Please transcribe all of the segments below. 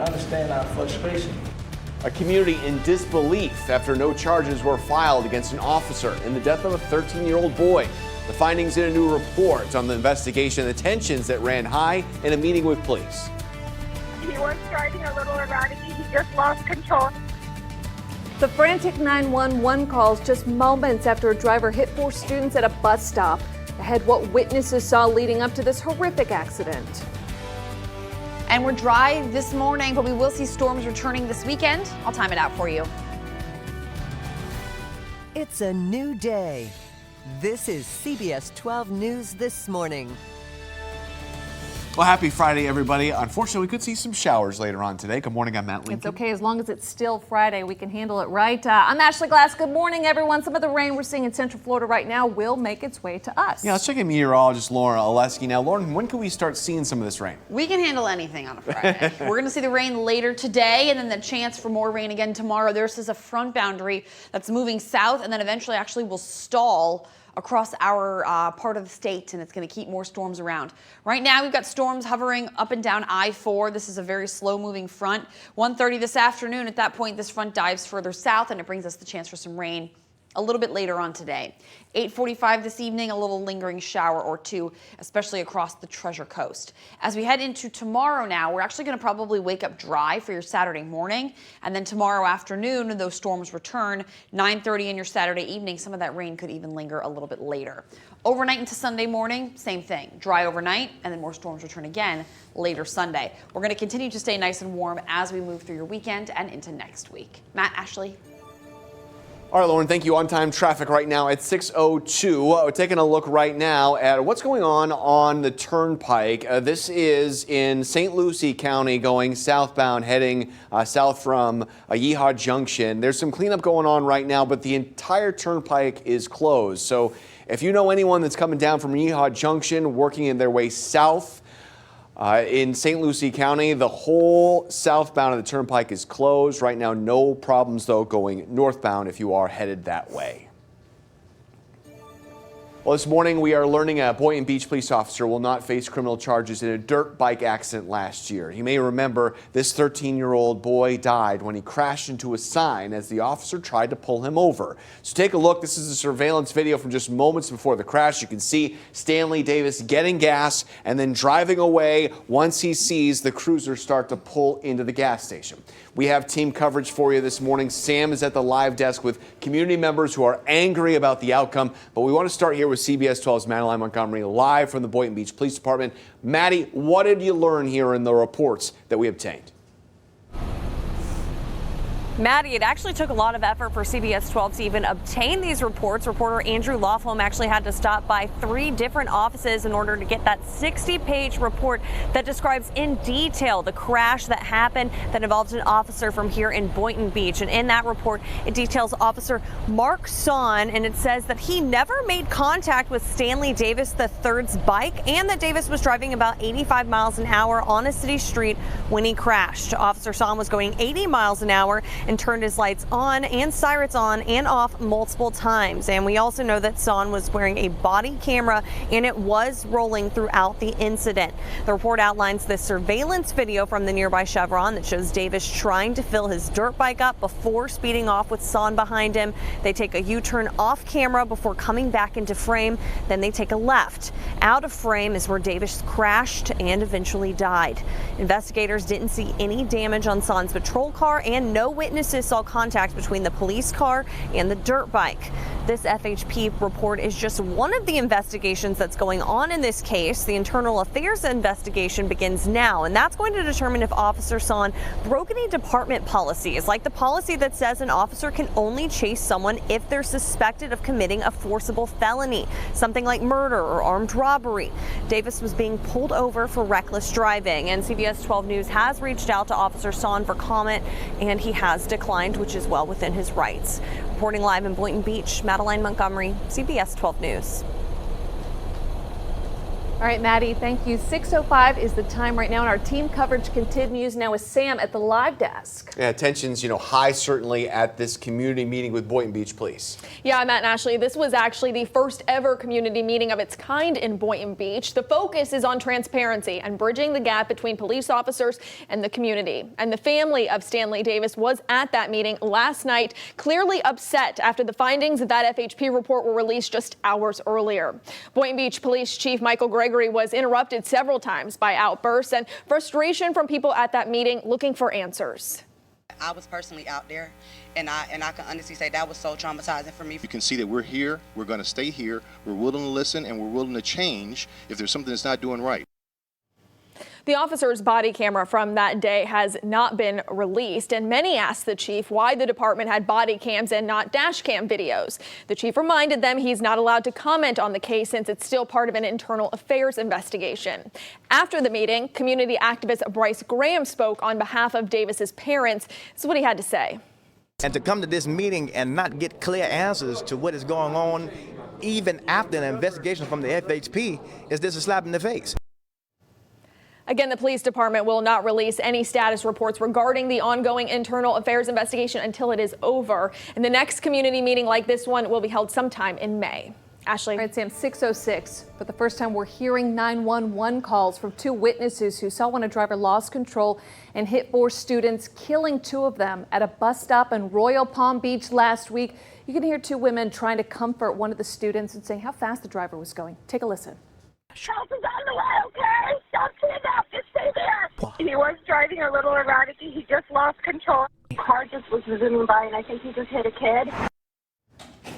understand our frustration. A community in disbelief after no charges were filed against an officer in the death of a 13-year-old boy. The findings in a new report on the investigation, the tensions that ran high in a meeting with police. He was driving a little erratic. He just lost control. The frantic 911 calls just moments after a driver hit 4 students at a bus stop. Ahead, what witnesses saw leading up to this horrific accident. And we're dry this morning, but we will see storms returning this weekend. I'll time it out for you. It's a new day. This is CBS 12 News This Morning. Well, happy Friday, everybody. Unfortunately, we could see some showers later on today. Good morning, I'm Matt Lincoln. It's okay as long as it's still Friday. We can handle it, right? I'm Ashley Glass. Good morning, everyone. Some of the rain we're seeing in Central Florida right now will make its way to us. Yeah, let's check in meteorologist Lauren Oleski. Now, Lauren, when can we start seeing some of this rain? We can handle anything on a Friday. We're going to see the rain later today and then the chance for more rain again tomorrow. This is a front boundary that's moving south and then eventually actually will stall across our part of the state, and it's going to keep more storms around. Right now, we've got storms hovering up and down I-4. This is a very slow-moving front. 1:30 this afternoon, at that point, this front dives further south, and it brings us the chance for some rain a little bit later on today. 8:45 this evening, a little lingering shower or two, especially across the Treasure Coast. As we head into tomorrow now, we're actually going to probably wake up dry for your Saturday morning. And then tomorrow afternoon, those storms return. 9:30 in your Saturday evening, some of that rain could even linger a little bit later. Overnight into Sunday morning, same thing. Dry overnight, and then more storms return again later Sunday. We're going to continue to stay nice and warm as we move through your weekend and into next week. Matt, Ashley. All right, Lauren, thank you. On-time traffic right now at 6:02. We're taking a look right now at what's going on the Turnpike. This is in St. Lucie County going southbound, heading south from Yeehaw Junction. There's some cleanup going on right now, but the entire Turnpike is closed. So if you know anyone that's coming down from Yeehaw Junction, working in their way south, in St. Lucie County, the whole southbound of the Turnpike is closed. Right now, no problems, though, going northbound if you are headed that way. Well, this morning we are learning a Boynton Beach police officer will not face criminal charges in a dirt bike accident last year. You may remember this 13-year-old boy died when he crashed into a sign as the officer tried to pull him over. So take a look. This is a surveillance video from just moments before the crash. You can see Stanley Davis getting gas and then driving away once he sees the cruiser start to pull into the gas station. We have team coverage for you this morning. Sam is at the live desk with community members who are angry about the outcome. But we want to start here with CBS 12's Madeline Montgomery live from the Boynton Beach Police Department. Maddie, what did you learn here in the reports that we obtained? Maddie, it actually took a lot of effort for CBS 12 to even obtain these reports. Reporter Andrew Lofholm actually had to stop by 3 different offices in order to get that 60-page report that describes in detail the crash that happened that involved an officer from here in Boynton Beach. And in that report, it details Officer Mark Son, and it says that he never made contact with Stanley Davis III's bike and that Davis was driving about 85 miles an hour on a city street when he crashed. Officer Son was going 80 miles an hour and turned his lights on and sirens on and off multiple times. And we also know that Son was wearing a body camera and it was rolling throughout the incident. The report outlines the surveillance video from the nearby Chevron that shows Davis trying to fill his dirt bike up before speeding off with Son behind him. They take a U-turn off camera before coming back into frame. Then they take a left. Out of frame is where Davis crashed and eventually died. Investigators didn't see any damage on Son's patrol car and no witnesses saw contact between the police car and the dirt bike. This FHP report is just one of the investigations that's going on in this case. The internal affairs investigation begins now, and that's going to determine if Officer Son broke any department policies, like the policy that says an officer can only chase someone if they're suspected of committing a forcible felony, something like murder or armed robbery. Davis was being pulled over for reckless driving, and CBS 12 News has reached out to Officer Son for comment, and he has declined, which is well within his rights. Reporting live in Boynton Beach, Madeline Montgomery, CBS 12 News. All right, Maddie, thank you. 6:05 is the time right now, and our team coverage continues now with Sam at the live desk. Yeah, tensions, high certainly at this community meeting with Boynton Beach Police. Yeah, Matt and Ashley, this was actually the first ever community meeting of its kind in Boynton Beach. The focus is on transparency and bridging the gap between police officers and the community. And the family of Stanley Davis was at that meeting last night, clearly upset after the findings of that FHP report were released just hours earlier. Boynton Beach Police Chief Michael Gregory was interrupted several times by outbursts and frustration from people at that meeting looking for answers. I was personally out there, and I can honestly say that was so traumatizing for me. You can see that we're here, we're going to stay here, we're willing to listen, and we're willing to change if there's something that's not doing right. The officer's body camera from that day has not been released, and many asked the chief why the department had body cams and not dash cam videos. The chief reminded them he's not allowed to comment on the case since it's still part of an internal affairs investigation. After the meeting, community activist Bryce Graham spoke on behalf of Davis's parents. This is what he had to say. And to come to this meeting and not get clear answers to what is going on, even after an investigation from the FHP, is just a slap in the face. Again, the police department will not release any status reports regarding the ongoing internal affairs investigation until it is over. And the next community meeting like this one will be held sometime in May. Ashley. All right, Sam, 6:06. For the first time, we're hearing 911 calls from two witnesses who saw when a driver lost control and hit four students, killing two of them at a bus stop in Royal Palm Beach last week. You can hear two women trying to comfort one of the students and saying how fast the driver was going. Take a listen. Help is on the way, okay? Don't stand up. Just stay there. He was driving a little erratic. He just lost control. The car just was zooming by, and I think he just hit a kid.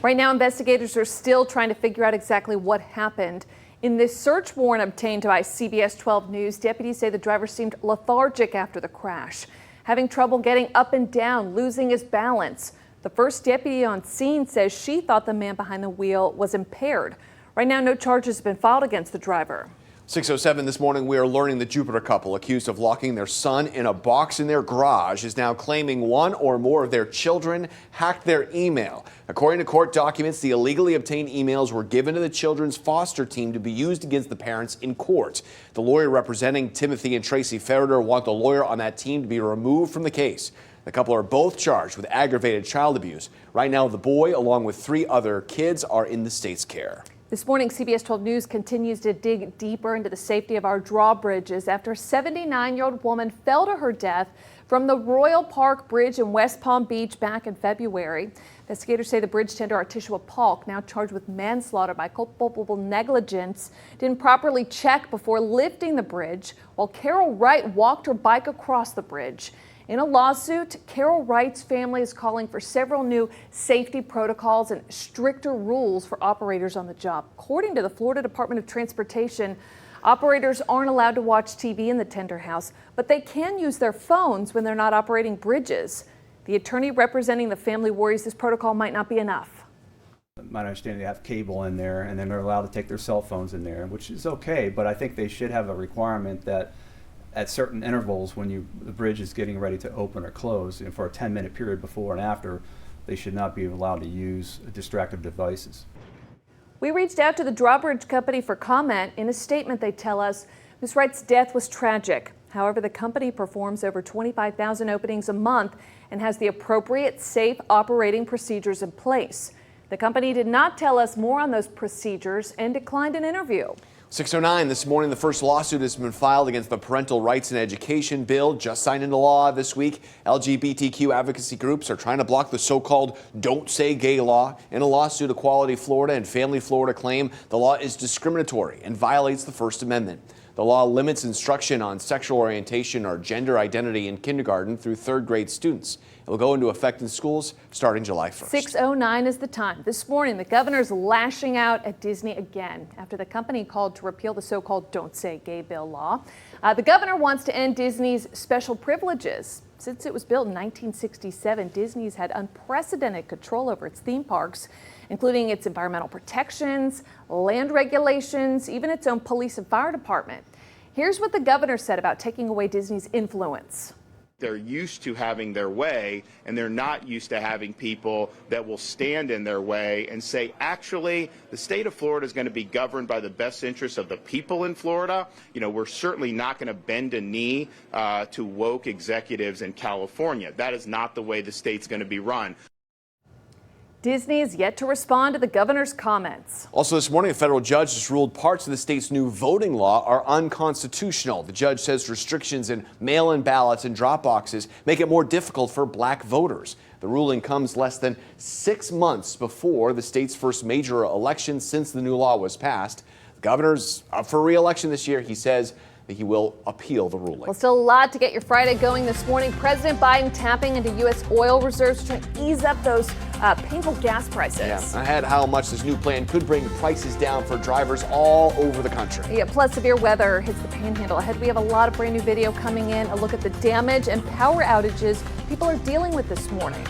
Right now, investigators are still trying to figure out exactly what happened. In this search warrant obtained by CBS 12 News, deputies say the driver seemed lethargic after the crash, having trouble getting up and down, losing his balance. The first deputy on scene says she thought the man behind the wheel was impaired. Right now, no charges have been filed against the driver. 6:07 this morning, we are learning the Jupiter couple accused of locking their son in a box in their garage is now claiming one or more of their children hacked their email. According to court documents, the illegally obtained emails were given to the children's foster team to be used against the parents in court. The lawyer representing Timothy and Tracy Ferreter want the lawyer on that team to be removed from the case. The couple are both charged with aggravated child abuse. Right now, the boy, along with three other kids, are in the state's care. This morning, CBS 12 News continues to dig deeper into the safety of our drawbridges after a 79-year-old woman fell to her death from the Royal Park Bridge in West Palm Beach back in February. Investigators say the bridge tender Artishua Polk, now charged with manslaughter by culpable negligence, didn't properly check before lifting the bridge while Carol Wright walked her bike across the bridge. In a lawsuit, Carol Wright's family is calling for several new safety protocols and stricter rules for operators on the job. According to the Florida Department of Transportation, operators aren't allowed to watch TV in the tender house, but they can use their phones when they're not operating bridges. The attorney representing the family worries this protocol might not be enough. My understanding, they have cable in there, and then they're allowed to take their cell phones in there, which is okay, but I think they should have a requirement that at certain intervals when the bridge is getting ready to open or close, and for a 10-minute period before and after, they should not be allowed to use distractive devices. We reached out to the drawbridge company for comment. In a statement, they tell us Ms. Wright's death was tragic. However, the company performs over 25,000 openings a month and has the appropriate safe operating procedures in place. The company did not tell us more on those procedures and declined an interview. 6:09 this morning, the first lawsuit has been filed against the Parental Rights in Education bill just signed into law this week. LGBTQ advocacy groups are trying to block the so-called Don't Say Gay law. In a lawsuit, Equality Florida and Family Florida claim the law is discriminatory and violates the First Amendment. The law limits instruction on sexual orientation or gender identity in kindergarten through third grade students. It will go into effect in schools starting July 1st. 6:09 is the time. This morning, the governor's lashing out at Disney again after the company called to repeal the so-called Don't Say Gay bill law. The governor wants to end Disney's special privileges. Since it was built in 1967, Disney's had unprecedented control over its theme parks, including its environmental protections, land regulations, even its own police and fire department. Here's what the governor said about taking away Disney's influence. They're used to having their way, and they're not used to having people that will stand in their way and say, actually, the state of Florida is going to be governed by the best interests of the people in Florida. You know, we're certainly not going to bend a knee to woke executives in California. That is not the way the state's going to be run. Disney is yet to respond to the governor's comments. Also this morning, a federal judge has ruled parts of the state's new voting law are unconstitutional. The judge says restrictions in mail-in ballots and drop boxes make it more difficult for black voters. The ruling comes less than 6 months before the state's first major election since the new law was passed. The governor's up for re-election this year. He says that he will appeal the ruling. Well, still a lot to get your Friday going this morning. President Biden tapping into U.S. oil reserves to ease up those painful gas prices. Yeah, ahead how much this new plan could bring prices down for drivers all over the country. Yeah, plus severe weather hits the Panhandle. Ahead, we have a lot of brand new video coming in. A look at the damage and power outages people are dealing with this morning.